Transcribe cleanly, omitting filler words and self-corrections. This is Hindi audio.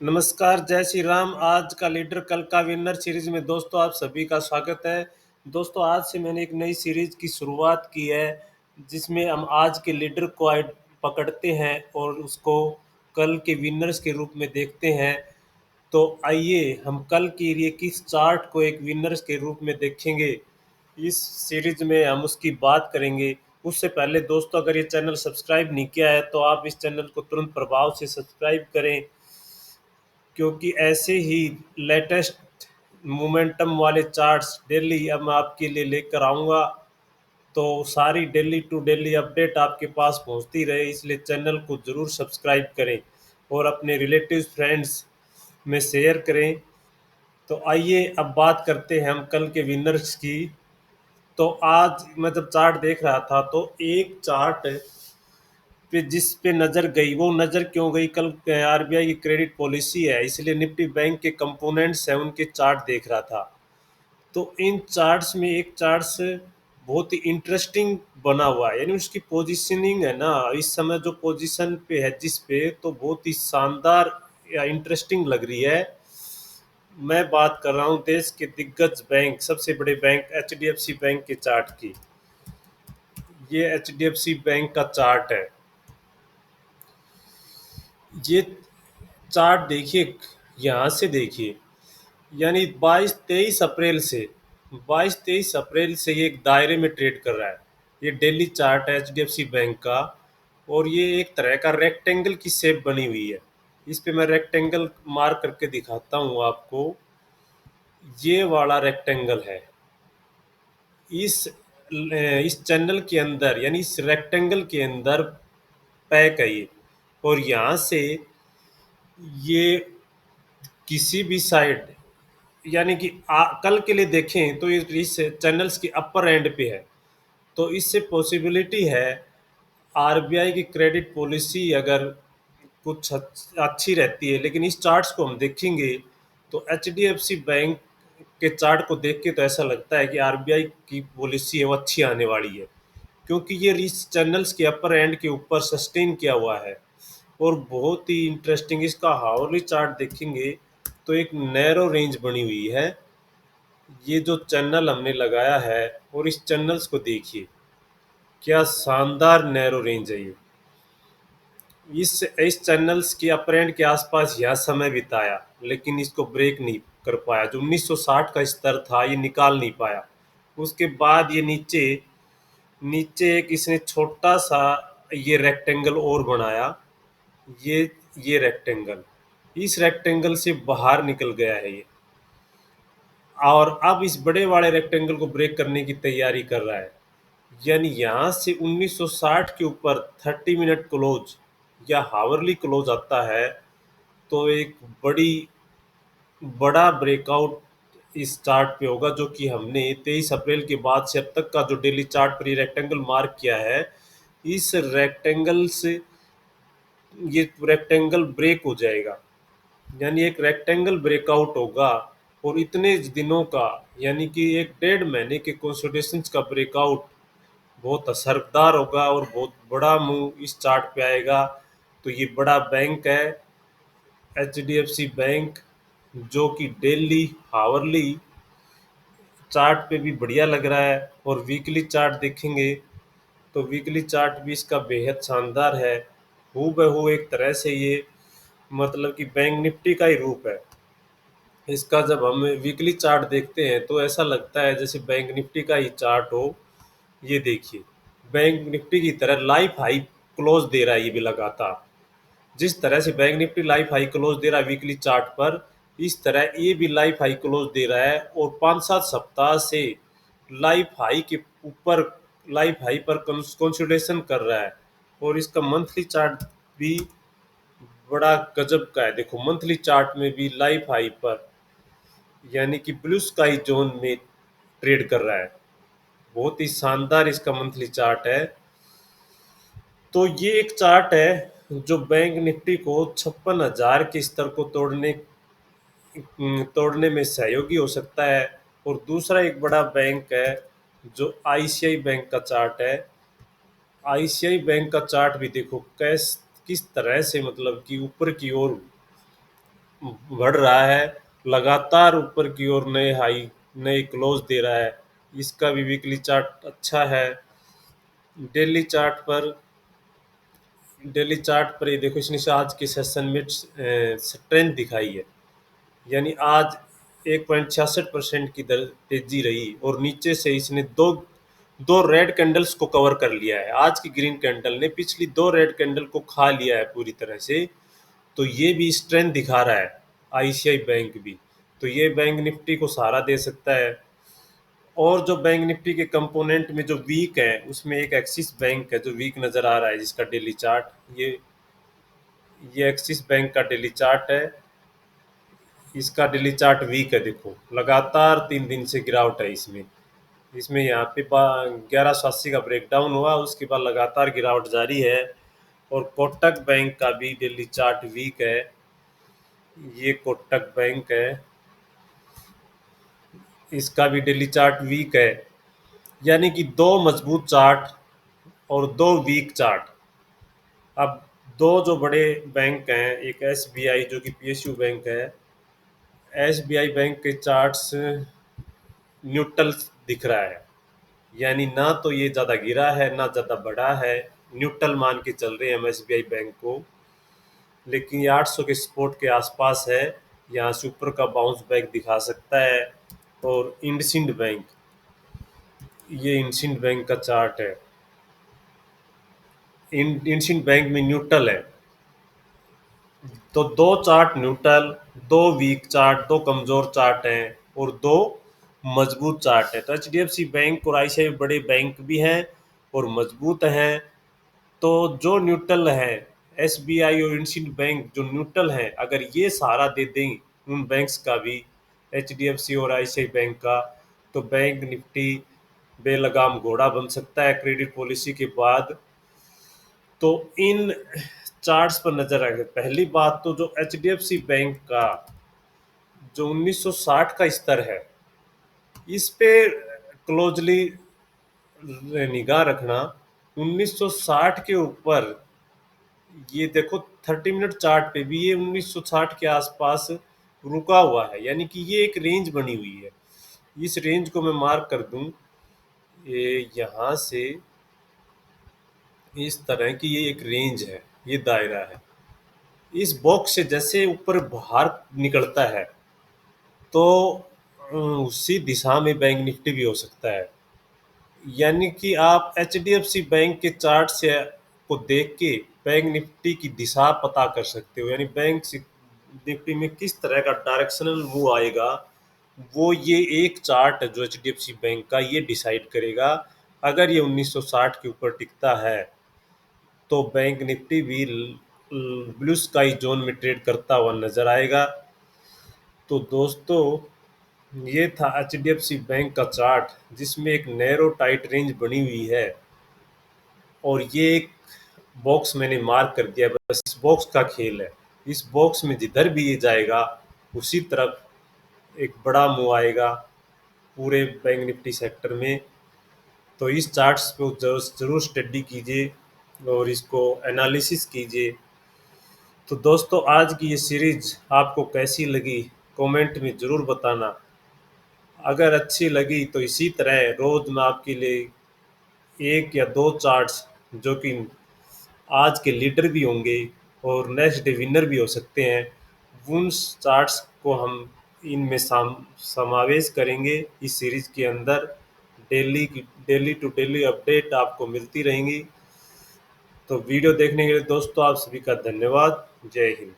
नमस्कार, जय श्री राम। आज का लीडर कल का विनर सीरीज में दोस्तों आप सभी का स्वागत है। दोस्तों आज से मैंने एक नई सीरीज की शुरुआत की है जिसमें हम आज के लीडर को पकड़ते हैं और उसको कल के विनर्स के रूप में देखते हैं। तो आइए हम कल के लिए किस चार्ट को एक विनर्स के रूप में देखेंगे। इस सीरीज में हम उसकी बात करेंगे। उससे पहले दोस्तों अगर ये चैनल सब्सक्राइब नहीं किया है तो आप इस चैनल को तुरंत प्रभाव से सब्सक्राइब करें, क्योंकि ऐसे ही लेटेस्ट मोमेंटम वाले चार्ट्स डेली अब मैं आपके लिए लेकर आऊँगा। तो सारी डेली टू डेली अपडेट आपके पास पहुंचती रहे, इसलिए चैनल को ज़रूर सब्सक्राइब करें और अपने रिलेटिव्स फ्रेंड्स में शेयर करें। तो आइए अब बात करते हैं हम कल के विनर्स की। तो आज मैं जब चार्ट देख रहा था तो एक चार्ट पे जिस पे नज़र गई, वो नज़र क्यों गई, कल आरबीआई की क्रेडिट पॉलिसी है इसलिए निफ्टी बैंक के कंपोनेंट्स हैं उनके चार्ट देख रहा था। तो इन चार्ट्स में एक चार्ट्स बहुत ही इंटरेस्टिंग बना हुआ है, यानी उसकी पोजीशनिंग है ना, इस समय जो पोजीशन पे है जिस पे, तो बहुत ही शानदार या इंटरेस्टिंग लग रही है। मैं बात कर रहा हूँ देश के दिग्गज बैंक, सबसे बड़े बैंक एचडीएफसी बैंक के चार्ट की। ये एचडीएफसी बैंक का चार्ट है। ये चार्ट देखिए, यहाँ से देखिए, यानी 22-23 अप्रैल से ये एक दायरे में ट्रेड कर रहा है। ये डेली चार्ट है एचडीएफसी बैंक का, और ये एक तरह का रेक्टेंगल की शेप बनी हुई है। इस पे मैं रेक्टेंगल मार्क करके दिखाता हूँ आपको। ये वाला रेक्टेंगल है। इस इस चैनल के अंदर, यानी इस रेक्टेंगल के अंदर पैक है ये। और यहाँ से ये किसी भी साइड, यानी कि कल के लिए देखें तो ये इस चैनल्स की अपर एंड पे है। तो इससे पॉसिबिलिटी है आरबीआई की क्रेडिट पॉलिसी अगर कुछ अच्छी रहती है। लेकिन इस चार्ट्स को हम देखेंगे तो एचडीएफसी बैंक के चार्ट को देख के तो ऐसा लगता है कि आरबीआई की पॉलिसी है वो अच्छी आने वाली है, क्योंकि ये इस चैनल्स के अपर एंड के ऊपर सस्टेन किया हुआ है। और बहुत ही इंटरेस्टिंग इसका हाउरली चार्ट देखेंगे तो एक नैरो रेंज बनी हुई है। ये जो चैनल हमने लगाया है, और इस चैनल्स को देखिए, क्या शानदार नैरो रेंज है ये। इस चैनल्स के अपर एंड के आसपास यह समय बिताया, लेकिन इसको ब्रेक नहीं कर पाया। जो 1960 का स्तर था ये निकाल नहीं पाया। उसके बाद ये नीचे नीचे एक इसने छोटा सा ये रेक्टेंगल और बनाया। ये ये रेक्टेंगल, इस रेक्टेंगल से बाहर निकल गया है ये, और अब इस बड़े वाले रेक्टेंगल को ब्रेक करने की तैयारी कर रहा है। यानी यहाँ से 1960 के ऊपर 30 मिनट क्लोज या हावरली क्लोज आता है तो एक बड़ा ब्रेकआउट इस चार्ट पे होगा, जो कि हमने 23 अप्रैल के बाद से अब तक का जो डेली चार्ट पर ये रेक्टेंगल मार्क किया है। इस रेक्टेंगल से ये रेक्टेंगल ब्रेक हो जाएगा, यानी एक रेक्टेंगल ब्रेकआउट होगा। और इतने दिनों का, यानी कि एक 1.5 महीने के कंसोलिडेशन का ब्रेकआउट बहुत असरदार होगा और बहुत बड़ा मूव इस चार्ट पे आएगा। तो ये बड़ा बैंक है एचडीएफसी बैंक, जो कि डेली हावरली चार्ट पे भी बढ़िया लग रहा है। और वीकली चार्ट देखेंगे तो वीकली चार्ट भी इसका बेहद शानदार है। हूबहू एक तरह से ये, मतलब कि बैंक निफ्टी का ही रूप है। इसका जब हम वीकली चार्ट देखते हैं तो ऐसा लगता है जैसे बैंक निफ्टी का ही चार्ट हो। ये देखिए, बैंक निफ्टी की तरह लाइफ हाई क्लोज दे रहा है ये भी लगातार। जिस तरह से bank nifty life high close दे रहा है वीकली चार्ट पर, इस तरह ये भी लाइफ हाई क्लोज दे रहा है। और 5-7 सप्ताह से लाइफ हाई के ऊपर, लाइफ हाई पर कंसोलिडेशन कर रहा है। और इसका मंथली चार्ट भी बड़ा गजब का है। देखो मंथली चार्ट में भी लाइफ हाई पर, यानी कि ब्लू स्काई जोन में ट्रेड कर रहा है। बहुत ही शानदार इसका मंथली चार्ट है। तो ये एक चार्ट है जो बैंक निफ्टी को 56,000 के स्तर को तोड़ने में सहयोगी हो सकता है। और दूसरा एक बड़ा बैंक है जो आईसीआई बैंक का चार्ट है। आईसीआई बैंक का चार्ट भी देखो किस तरह से, मतलब कि ऊपर की ओर बढ़ रहा है, लगातार ऊपर की ओर नए हाई, नए क्लोज दे रहा है। इसका भी वीकली चार्ट अच्छा है। डेली चार्ट पर डेली चार्ट पर ये देखो, इसने से आज के सेशन में स्ट्रेंथ दिखाई है, यानी आज 1.66% की दर तेजी रही और नीचे से इसने दो दो रेड कैंडल्स को कवर कर लिया है। आज की ग्रीन कैंडल ने पिछली दो रेड कैंडल को खा लिया है पूरी तरह से, तो ये भी स्ट्रेंथ दिखा रहा है। आईसीआई बैंक भी, तो ये बैंक निफ्टी को सहारा दे सकता है। और जो बैंक निफ्टी के कंपोनेंट में जो वीक है, उसमें एक एक्सिस बैंक है जो वीक नजर आ रहा है, जिसका डेली चार्ट ये एक्सिस बैंक का डेली चार्ट है। इसका डेली चार्ट वीक है, देखो लगातार 3 दिन से गिरावट है इसमें। इसमें यहाँ पे 1180 का ब्रेकडाउन हुआ, उसके बाद लगातार गिरावट जारी है। और कोटक बैंक का भी डेली चार्ट वीक है। ये कोटक बैंक है, इसका भी डेली चार्ट वीक है। यानी कि दो मजबूत चार्ट और दो वीक चार्ट। अब दो जो बड़े बैंक हैं, एक एसबीआई जो कि पीएसयू बैंक है, एसबीआई बैंक के चार्ट्स न्यूट्रल दिख रहा है, यानी ना तो ये ज़्यादा गिरा है ना ज़्यादा बढ़ा है, न्यूट्रल मान के चल रहे हैं हम एसबीआई बैंक को। लेकिन ये 800 के सपोर्ट के आसपास है, यहाँ से ऊपर का बाउंस बैक दिखा सकता है। और इंडसिंड बैंक, ये इंडसिंड बैंक का चार्ट है। इंडसिंड बैंक में न्यूट्रल है, तो दो चार्ट न्यूट्रल, दो वीक चार्ट, दो कमजोर चार्ट हैं और दो मजबूत चार्ट है। तो एचडीएफसी बैंक और आईसीआई बड़े बैंक भी हैं और मजबूत हैं। तो जो न्यूट्रल है, एसबीआई और इंडसिंड बैंक जो न्यूट्रल हैं, अगर ये सहारा दे दें उन बैंक्स का भी, एचडीएफसी और आईसीआई बैंक का, तो बैंक निफ्टी बेलगाम घोड़ा बन सकता है क्रेडिट पॉलिसी के बाद। तो इन चार्ट्स पर नजर रखें। पहली बात तो जो एचडीएफसी बैंक का जो 1960 का स्तर है, इस पे क्लोजली निगाह रखना। 1960 के ऊपर ये देखो, 30 मिनट चार्ट पे भी ये 1960 के आसपास रुका हुआ है, यानी कि ये एक रेंज बनी हुई है। इस रेंज को मैं मार्क कर दूं, ये यहाँ से इस तरह की ये एक रेंज है, ये दायरा है। इस बॉक्स से जैसे ऊपर बाहर निकलता है, तो उसी दिशा में बैंक निफ्टी भी हो सकता है। यानी कि आप एचडीएफसी बैंक के चार्ट से को देख के बैंक निफ्टी की दिशा पता कर सकते हो, यानी बैंक निफ्टी में किस तरह का डायरेक्शनल मूव आएगा, वो ये एक चार्ट है जो एचडीएफसी बैंक का, ये डिसाइड करेगा। अगर ये 1960 के ऊपर टिकता है तो बैंक निफ्टी भी ब्लू स्काई जोन में ट्रेड करता हुआ नजर आएगा। तो दोस्तों, ये था एचडीएफसी बैंक का चार्ट, जिसमें एक नैरो टाइट रेंज बनी हुई है और ये एक बॉक्स मैंने मार्क कर दिया। बस इस बॉक्स का खेल है। इस बॉक्स में जिधर भी ये जाएगा उसी तरफ एक बड़ा मूव आएगा पूरे बैंक निफ्टी सेक्टर में। तो इस चार्ट्स को जरूर स्टडी कीजिए और इसको एनालिसिस कीजिए। तो दोस्तों, आज की ये सीरीज आपको कैसी लगी, कमेंट में ज़रूर बताना। अगर अच्छी लगी तो इसी तरह रोज़ मैं आपके लिए एक या दो चार्ट्स, जो कि आज के लीडर भी होंगे और नेक्स्ट डे विनर भी हो सकते हैं, उन चार्ट्स को हम इनमें समावेश करेंगे इस सीरीज के अंदर। डेली टू डेली अपडेट आपको मिलती रहेंगी। तो वीडियो देखने के लिए दोस्तों आप सभी का धन्यवाद। जय हिंद।